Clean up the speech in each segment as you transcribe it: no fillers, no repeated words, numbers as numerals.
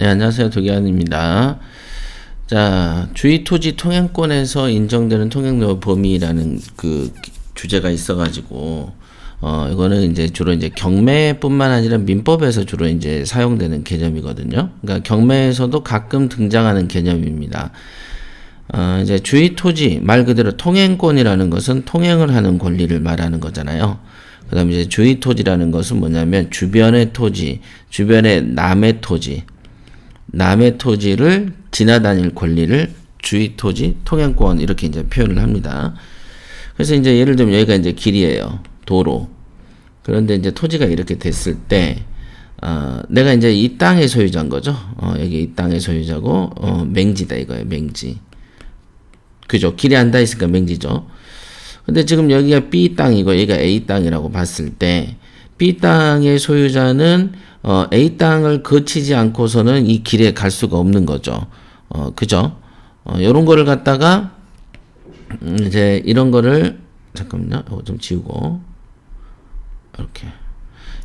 네, 안녕하세요. 도기환입니다. 자, 주의토지 통행권에서 인정되는 통행료 범위라는 그 주제가 있어가지고, 이거는 이제 주로 이제 경매뿐만 아니라 민법에서 주로 이제 사용되는 개념이거든요. 그러니까 경매에서도 가끔 등장하는 개념입니다. 이제 주의토지, 말 그대로 통행권이라는 것은 통행을 하는 권리를 말하는 거잖아요. 그 다음에 이제 주의토지라는 것은 뭐냐면 주변의 토지, 주변의 남의 토지를 지나다닐 권리를 주의토지, 통행권 이렇게 이제 표현을 합니다. 그래서 이제 예를 들면 여기가 이제 길이에요. 도로. 그런데 이제 토지가 이렇게 됐을 때, 내가 이제 이 땅의 소유자인 거죠. 여기 이 땅의 소유자고, 맹지다 이거예요. 맹지. 그죠? 길이 안 닿아 있으니까 맹지죠. 근데 지금 여기가 B 땅이고 여기가 A 땅이라고 봤을 때 B 땅의 소유자는 A 땅을 거치지 않고서는 이 길에 갈 수가 없는 거죠. 그죠? 요런 거를 갖다가 이제 이런 거를 잠깐만요. 이거 좀 지우고 이렇게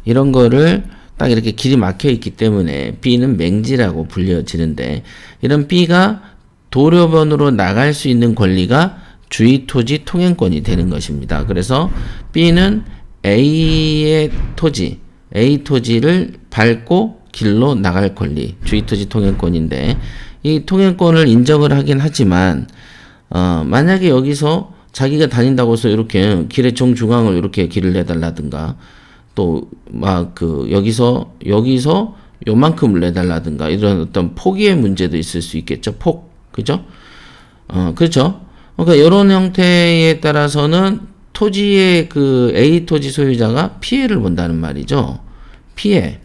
이런 거를 딱 이렇게 길이 막혀 있기 때문에 B는 맹지라고 불려지는데 이런 B가 도로변으로 나갈 수 있는 권리가 주의토지 통행권이 되는 것입니다. 그래서 B는 A의 토지, A 토지를 밟고 길로 나갈 권리, 주의토지 통행권인데 이 통행권을 인정을 하긴 하지만 만약에 여기서 자기가 다닌다고 해서 이렇게 길의 정중앙을 이렇게 길을 내달라든가 또 막 여기서 요만큼을 내달라든가 이런 어떤 폭의 문제도 있을 수 있겠죠. 폭, 그죠? 그렇죠. 그러니까 이런 형태에 따라서는 토지의 그 A 토지 소유자가 피해를 본다는 말이죠. 피해.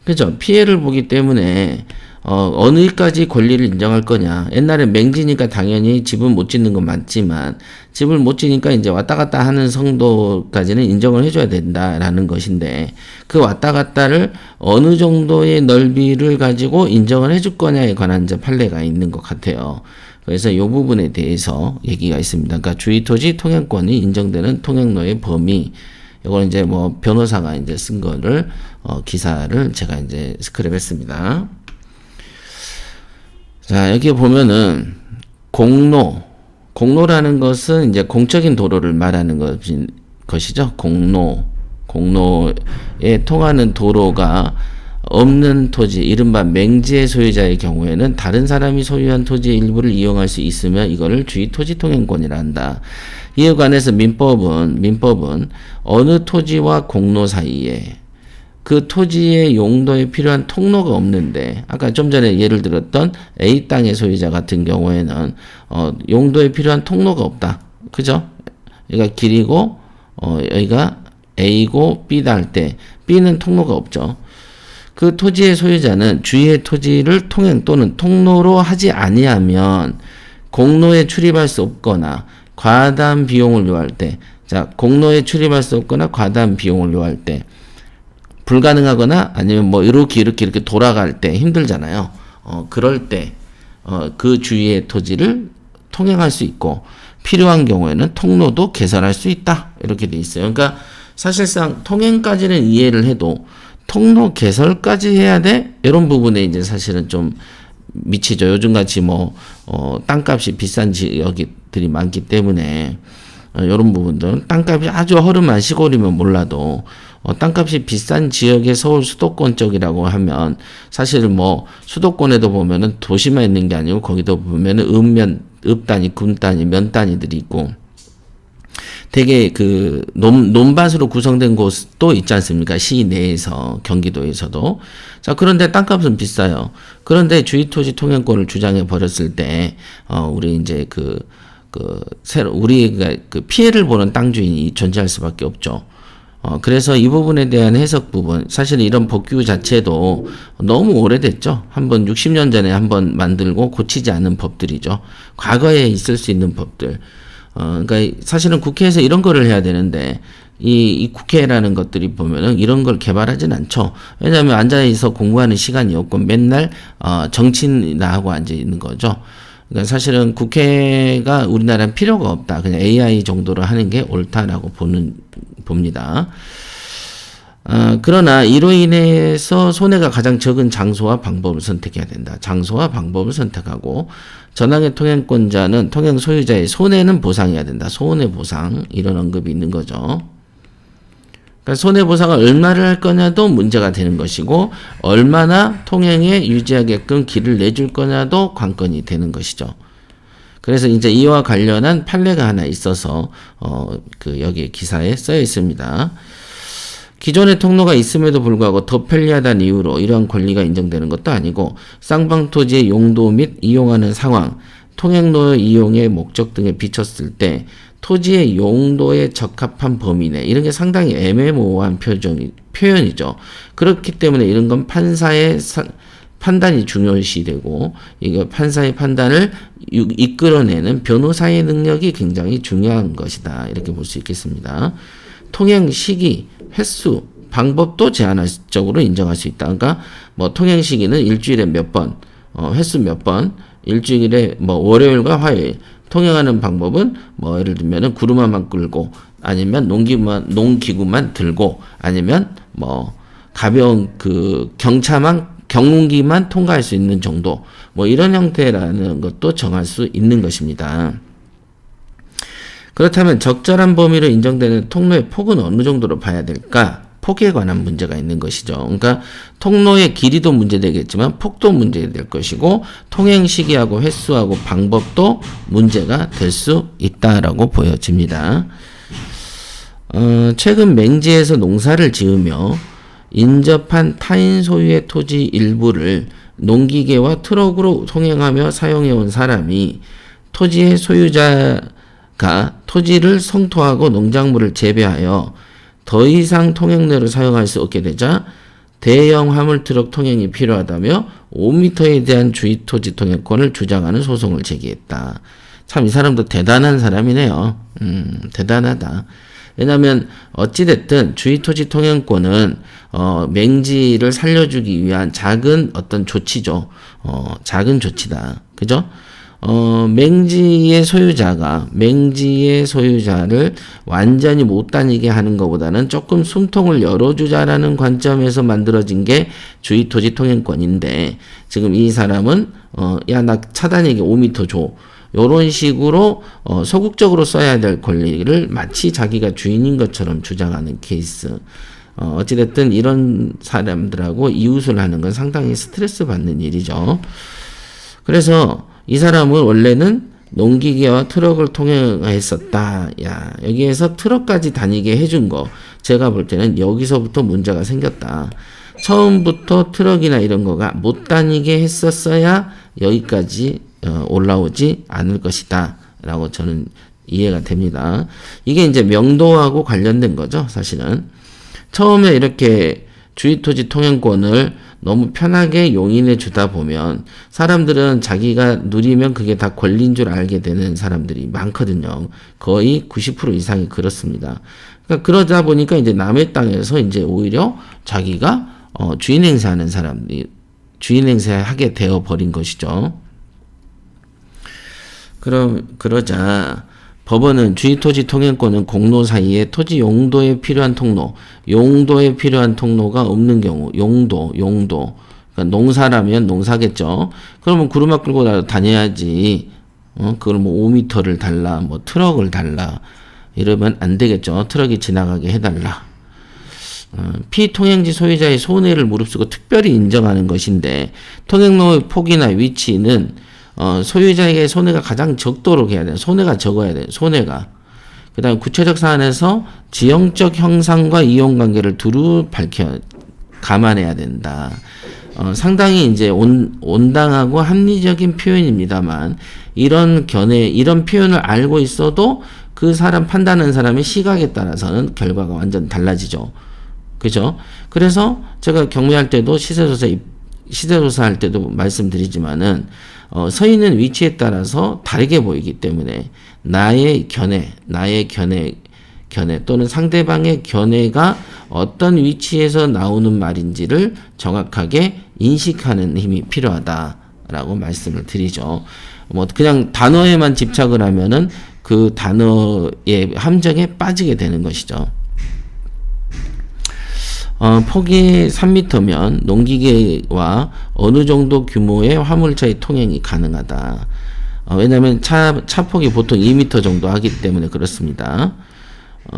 그죠? 피해를 보기 때문에 어느까지 권리를 인정할 거냐. 옛날에 맹지니까 당연히 집은 못 짓는 건 맞지만 집을 못 지니까 이제 왔다 갔다 하는 정도까지는 인정을 해줘야 된다라는 것인데 그 왔다 갔다를 어느 정도의 넓이를 가지고 인정을 해줄 거냐에 관한 이제 판례가 있는 것 같아요. 그래서 이 부분에 대해서 얘기가 있습니다. 그러니까 주의토지 통행권이 인정되는 통행로의 범위. 이건 이제 뭐 변호사가 이제 쓴 거를 기사를 제가 이제 스크랩했습니다. 자, 여기 보면은 공로라는 것은 이제 공적인 도로를 말하는 것이죠. 공로에 통하는 도로가 없는 토지, 이른바 맹지의 소유자의 경우에는 다른 사람이 소유한 토지의 일부를 이용할 수 있으며 이거를 주의토지 통행권이라 한다. 이에 관해서 민법은 어느 토지와 공로 사이에 그 토지의 용도에 필요한 통로가 없는데 아까 좀 전에 예를 들었던 A 땅의 소유자 같은 경우에는 용도에 필요한 통로가 없다. 그죠? 여기가 길이고 여기가 A고 B다 할 때 B는 통로가 없죠. 그 토지의 소유자는 주위의 토지를 통행 또는 통로로 하지 아니하면 공로에 출입할 수 없거나 과다한 비용을 요할 때, 자, 공로에 출입할 수 없거나 과다한 비용을 요할 때, 불가능하거나 아니면 뭐 이렇게 돌아갈 때 힘들잖아요. 그럴 때, 그 주위의 토지를 통행할 수 있고, 필요한 경우에는 통로도 개설할 수 있다. 이렇게 돼 있어요. 그러니까 사실상 통행까지는 이해를 해도 통로 개설까지 해야 돼? 이런 부분에 이제 사실은 좀 미치죠. 요즘같이 뭐, 땅값이 비싼 지역들이 많기 때문에, 이런 부분들, 땅값이 아주 허름한 시골이면 몰라도, 땅값이 비싼 지역의 서울 수도권 쪽이라고 하면, 사실 뭐, 수도권에도 보면은 도시만 있는 게 아니고, 거기도 보면은 읍 단위, 군 단위, 면 단위들이 있고, 되게 그 논밭으로 구성된 곳도 있지 않습니까? 시내에서, 경기도에서도. 자, 그런데 땅값은 비싸요. 그런데 주의토지 통행권을 주장해 버렸을 때, 우리 이제 우리가 그 피해를 보는 땅 주인이 존재할 수밖에 없죠. 그래서 이 부분에 대한 해석 부분, 사실 이런 법규 자체도 너무 오래됐죠. 한번 60년 전에 한번 만들고 고치지 않은 법들이죠. 과거에 있을 수 있는 법들. 그러니까 사실은 국회에서 이런 거를 해야 되는데 이 국회라는 것들이 보면은 이런 걸 개발하진 않죠. 왜냐하면 앉아서 공부하는 시간이 없고 맨날 정치나 하고 앉아 있는 거죠. 그러니까 사실은 국회가 우리나라는 필요가 없다. 그냥 AI 정도로 하는 게 옳다라고 봅니다. 그러나 이로 인해서 손해가 가장 적은 장소와 방법을 선택해야 된다. 장소와 방법을 선택하고 전항의 통행권자는 통행 소유자의 손해는 보상해야 된다. 손해보상 이런 언급이 있는 거죠. 그러니까 손해보상을 얼마를 할 거냐도 문제가 되는 것이고 얼마나 통행에 유지하게끔 길을 내줄 거냐도 관건이 되는 것이죠. 그래서 이제 이와 관련한 판례가 하나 있어서 여기 기사에 쓰여 있습니다. 기존의 통로가 있음에도 불구하고 더 편리하다는 이유로 이러한 권리가 인정되는 것도 아니고 쌍방토지의 용도 및 이용하는 상황, 통행로 이용의 목적 등에 비쳤을 때 토지의 용도에 적합한 범위 내 이런 게 상당히 애매모호한 표현이죠. 그렇기 때문에 이런 건 판사의 판단이 중요시되고 이거 판사의 판단을 이끌어내는 변호사의 능력이 굉장히 중요한 것이다. 이렇게 볼 수 있겠습니다. 통행 시기, 횟수, 방법도 제한적으로 인정할 수 있다. 그러니까 뭐 통행 시기는 일주일에 몇 번, 횟수 몇 번, 일주일에 뭐 월요일과 화요일. 통행하는 방법은 뭐 예를 들면은 구루마만 끌고 아니면 농기구만 들고 아니면 뭐 가벼운 경운기만 통과할 수 있는 정도 뭐 이런 형태라는 것도 정할 수 있는 것입니다. 그렇다면 적절한 범위로 인정되는 통로의 폭은 어느 정도로 봐야 될까? 폭에 관한 문제가 있는 것이죠. 그러니까 통로의 길이도 문제되겠지만 폭도 문제될 것이고 통행 시기하고 횟수하고 방법도 문제가 될 수 있다라고 보여집니다. 최근 맹지에서 농사를 지으며 인접한 타인 소유의 토지 일부를 농기계와 트럭으로 통행하며 사용해온 사람이 토지의 소유자가 토지를 성토하고 농작물을 재배하여 더 이상 통행로를 사용할 수 없게 되자 대형 화물트럭 통행이 필요하다며 5m에 대한 주의토지 통행권을 주장하는 소송을 제기했다. 참 이 사람도 대단한 사람이네요. 대단하다. 왜냐하면 어찌됐든 주의토지 통행권은 맹지를 살려주기 위한 작은 어떤 조치죠. 작은 조치다. 그죠? 맹지의 소유자를 완전히 못 다니게 하는 것보다는 조금 숨통을 열어주자라는 관점에서 만들어진 게 주의토지 통행권인데, 지금 이 사람은, 야, 나 차단하게 5m 줘. 요런 식으로, 소극적으로 써야 될 권리를 마치 자기가 주인인 것처럼 주장하는 케이스. 어찌됐든 이런 사람들하고 이웃을 하는 건 상당히 스트레스 받는 일이죠. 그래서, 이 사람은 원래는 농기계와 트럭을 통행했었다. 야, 여기에서 트럭까지 다니게 해준 거, 제가 볼 때는 여기서부터 문제가 생겼다. 처음부터 트럭이나 이런 거가 못 다니게 했었어야 여기까지 올라오지 않을 것이다. 라고 저는 이해가 됩니다. 이게 이제 명도하고 관련된 거죠, 사실은. 처음에 이렇게 주의토지 통행권을 너무 편하게 용인해 주다 보면 사람들은 자기가 누리면 그게 다 권리인 줄 알게 되는 사람들이 많거든요. 거의 90% 이상이 그렇습니다. 그러니까 그러다 보니까 이제 남의 땅에서 이제 오히려 자기가 주인 행세하는 사람들이 주인 행세하게 되어 버린 것이죠. 그러자 법원은 주의토지 통행권은 공로 사이에 토지 용도에 필요한 용도에 필요한 통로가 없는 경우, 용도. 그러니까 농사라면 농사겠죠. 그러면 구루마 끌고 다녀야지. 그걸 뭐 5m를 달라, 뭐 트럭을 달라. 이러면 안 되겠죠. 트럭이 지나가게 해달라. 피통행지 소유자의 손해를 무릅쓰고 특별히 인정하는 것인데, 통행로의 폭이나 위치는 소유자에게 손해가 가장 적도록 해야 돼요. 손해가 적어야 돼요. 손해가. 그 다음 구체적 사안에서 지형적 형상과 이용관계를 두루 감안해야 된다. 상당히 이제 온당하고 합리적인 표현입니다만, 이런 표현을 알고 있어도 그 사람 판단하는 사람의 시각에 따라서는 결과가 완전 달라지죠. 그죠? 그래서 제가 경매할 때도 시세조사 할 때도 말씀드리지만은, 서 있는 위치에 따라서 다르게 보이기 때문에 나의 견해 또는 상대방의 견해가 어떤 위치에서 나오는 말인지를 정확하게 인식하는 힘이 필요하다라고 말씀을 드리죠. 뭐 그냥 단어에만 집착을 하면은 그 단어의 함정에 빠지게 되는 것이죠. 폭이 3m면 농기계와 어느 정도 규모의 화물차의 통행이 가능하다. 왜냐하면 차폭이 보통 2m 정도 하기 때문에 그렇습니다.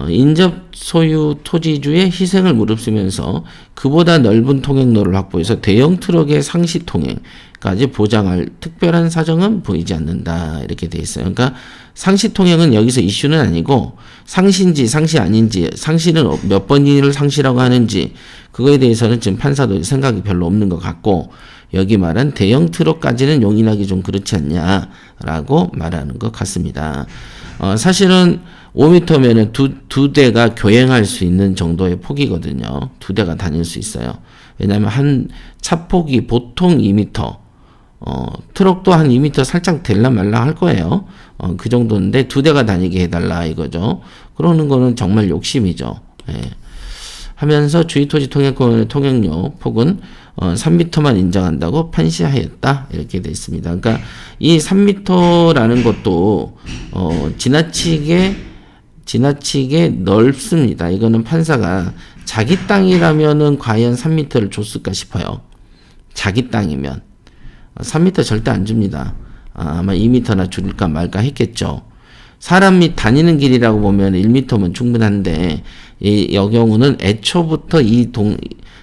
인접 소유 토지주의 희생을 무릅쓰면서 그보다 넓은 통행로를 확보해서 대형 트럭의 상시 통행까지 보장할 특별한 사정은 보이지 않는다. 이렇게 돼 있어요. 그러니까 상시 통행은 여기서 이슈는 아니고 상시인지 상시 아닌지, 상시는 몇 번을 상시라고 하는지 그거에 대해서는 지금 판사도 생각이 별로 없는 것 같고, 여기 말한 대형 트럭까지는 용인하기 좀 그렇지 않냐라고 말하는 것 같습니다. 사실은 5m면은 두 대가 교행할 수 있는 정도의 폭이거든요. 두 대가 다닐 수 있어요. 왜냐하면 한 차폭이 보통 2m, 트럭도 한 2m 살짝 될라 말라 할 거예요. 그 정도인데 두 대가 다니게 해달라 이거죠. 그러는 거는 정말 욕심이죠. 예. 하면서 주의토지 통행권의 통행료 폭은 3m만 인정한다고 판시하였다. 이렇게 되어 있습니다. 그러니까 이 3m라는 것도 지나치게 넓습니다. 이거는 판사가 자기 땅이라면은 과연 3m를 줬을까 싶어요. 자기 땅이면 3m 절대 안 줍니다. 아마 2m나 줄까 말까 했겠죠. 사람이 다니는 길이라고 보면 1m면 충분한데 이 경우는 애초부터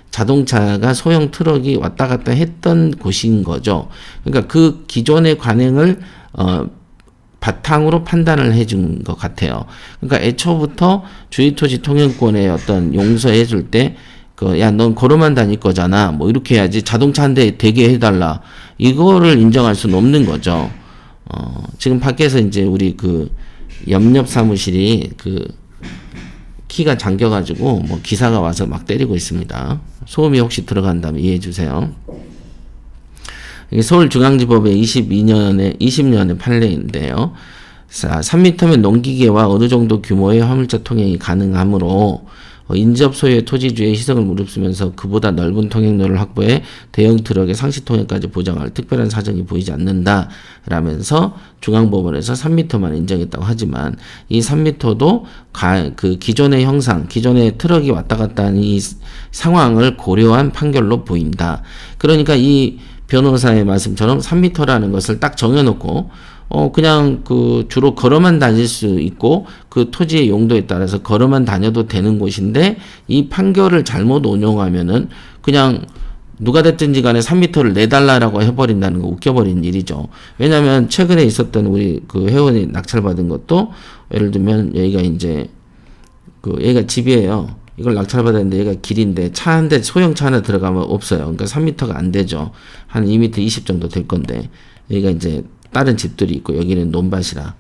자동차가 소형 트럭이 왔다 갔다 했던 곳인 거죠. 그러니까 그 기존의 관행을 바탕으로 판단을 해준 것 같아요. 그러니까 애초부터 주의토지 통행권에 어떤 용서해 줄 때, 야, 넌 걸어만 다닐 거잖아. 뭐 이렇게 해야지. 자동차 한 대 대게 해달라. 이거를 인정할 수는 없는 거죠. 지금 밖에서 이제 우리 옆 사무실이 키가 잠겨가지고 뭐 기사가 와서 막 때리고 있습니다. 소음이 혹시 들어간다면 이해해 주세요. 서울중앙지법의 20년의 판례인데요. 3m면 농기계와 어느 정도 규모의 화물차 통행이 가능하므로 인접 소유의 토지주의 희생을 무릅쓰면서 그보다 넓은 통행로를 확보해 대형 트럭의 상시 통행까지 보장할 특별한 사정이 보이지 않는다 라면서 중앙법원에서 3m만 인정했다고 하지만 이 3m도 기존의 형상, 기존의 트럭이 왔다 갔다 하는 이 상황을 고려한 판결로 보인다. 그러니까 이 변호사의 말씀처럼 3m라는 것을 딱 정해놓고 그냥 주로 걸어만 다닐 수 있고 그 토지의 용도에 따라서 걸어만 다녀도 되는 곳인데 이 판결을 잘못 온용하면은 그냥 누가 됐든지 간에 3m를 내달라라고 해버린다는 거 웃겨버린 일이죠. 왜냐하면 최근에 있었던 우리 회원이 낙찰받은 것도 예를 들면 여기가 이제 여기가 집이에요. 이걸 낙찰받았는데 얘가 길인데 차 한 대, 소형차 하나 들어가면 없어요. 그러니까 3m가 안 되죠. 한 2m 20 정도 될 건데 여기가 이제 다른 집들이 있고 여기는 논밭이라.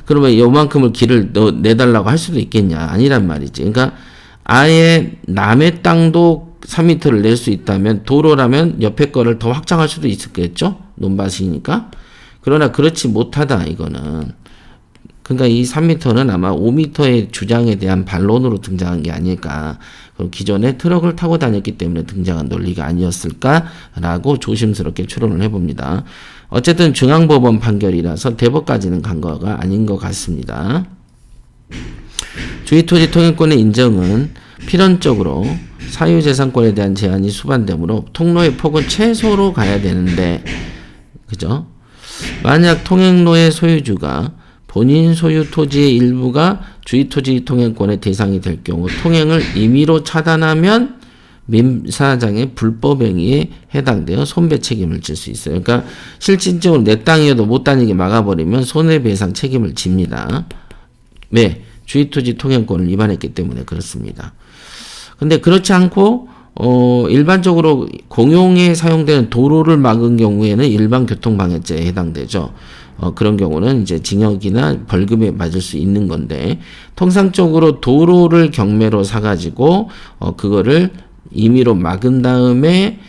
그러면 요만큼을 길을 내달라고 할 수도 있겠냐? 아니란 말이지. 그러니까 아예 남의 땅도 3m를 낼 수 있다면 도로라면 옆에 거를 더 확장할 수도 있었겠죠? 논밭이니까. 그러나 그렇지 못하다 이거는. 그러니까 이 3m는 아마 5m의 주장에 대한 반론으로 등장한 게 아닐까. 그리고 기존에 트럭을 타고 다녔기 때문에 등장한 논리가 아니었을까라고 조심스럽게 추론을 해봅니다. 어쨌든 중앙법원 판결이라서 대법까지는 간 거가 아닌 것 같습니다. 주의토지 통행권의 인정은 필연적으로 사유재산권에 대한 제한이 수반되므로 통로의 폭은 최소로 가야 되는데, 그죠? 만약 통행로의 소유주가 본인 소유 토지의 일부가 주의토지 통행권의 대상이 될 경우 통행을 임의로 차단하면 민사장의 불법행위에 해당되어 손배 책임을 질 수 있어요. 그러니까 실질적으로 내 땅이어도 못 다니게 막아버리면 손해배상 책임을 집니다. 왜? 주의토지 통행권을 위반했기 때문에 그렇습니다. 근데 그렇지 않고 일반적으로 공용에 사용되는 도로를 막은 경우에는 일반 교통방해죄에 해당되죠. 그런 경우는 이제 징역이나 벌금에 맞을 수 있는 건데, 통상적으로 도로를 경매로 사가지고 그거를 임의로 막은 다음에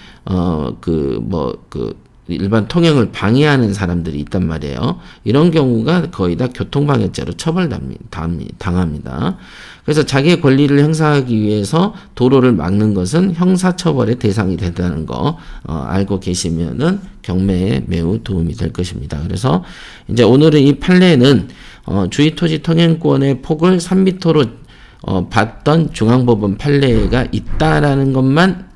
일반 통행을 방해하는 사람들이 있단 말이에요. 이런 경우가 거의 다 교통방해죄로 처벌당합니다. 그래서 자기의 권리를 행사하기 위해서 도로를 막는 것은 형사처벌의 대상이 된다는 거 알고 계시면은 경매에 매우 도움이 될 것입니다. 그래서 이제 오늘은 이 판례는 주의토지 통행권의 폭을 3m로 봤던 중앙법원 판례가 있다라는 것만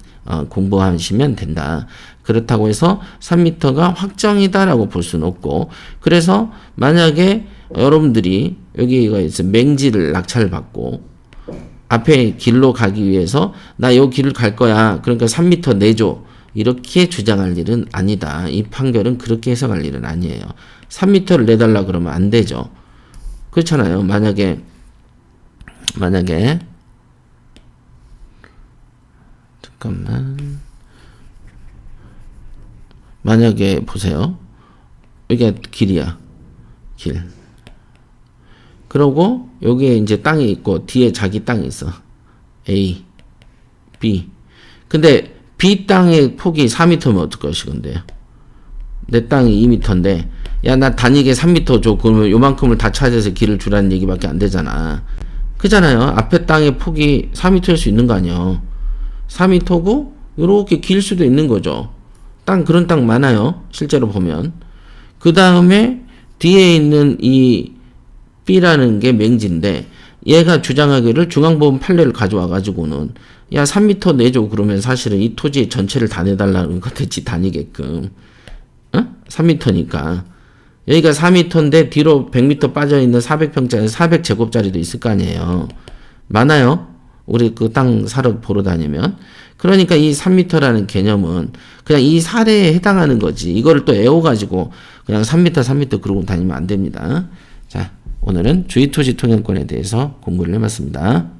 공부하시면 된다. 그렇다고 해서 3m가 확정이다라고 볼 수는 없고, 그래서 만약에 여러분들이 여기가 있어 맹지를 낙찰을 받고 앞에 길로 가기 위해서 나 요 길을 갈 거야. 그러니까 3m 내줘. 이렇게 주장할 일은 아니다. 이 판결은 그렇게 해석할 일은 아니에요. 3m를 내달라 그러면 안 되죠. 그렇잖아요. 만약에 잠깐만. 만약에 보세요. 여기가 길이야. 길. 그러고 여기에 이제 땅이 있고 뒤에 자기 땅이 있어. A, B. 근데 B 땅의 폭이 4m면 어떨 것이건데요? 내 땅이 2m인데 야, 나 단위계 3m 줘. 그러면 요만큼을 다 찾아서 길을 주라는 얘기밖에 안 되잖아. 그잖아요. 앞에 땅의 폭이 4m일 수 있는 거 아니에요. 4m고 요렇게 길 수도 있는 거죠. 그런 땅 많아요. 실제로 보면. 그 다음에 뒤에 있는 이 B라는 게 맹지인데 얘가 주장하기를 중앙법원 판례를 가져와 가지고는 야 3m 내줘. 그러면 사실은 이 토지 전체를 다 내달라는 거겠지. 다니게끔. 3m니까. 여기가 4m인데 뒤로 100m 빠져있는 400평짜리 400제곱짜리도 있을 거 아니에요. 많아요. 우리 그 땅 사러 보러 다니면. 그러니까 이 3m라는 개념은 그냥 이 사례에 해당하는 거지. 이거를 또 애워가지고 그냥 3m 그러고 다니면 안 됩니다. 자, 오늘은 주의토지 통행권에 대해서 공부를 해봤습니다.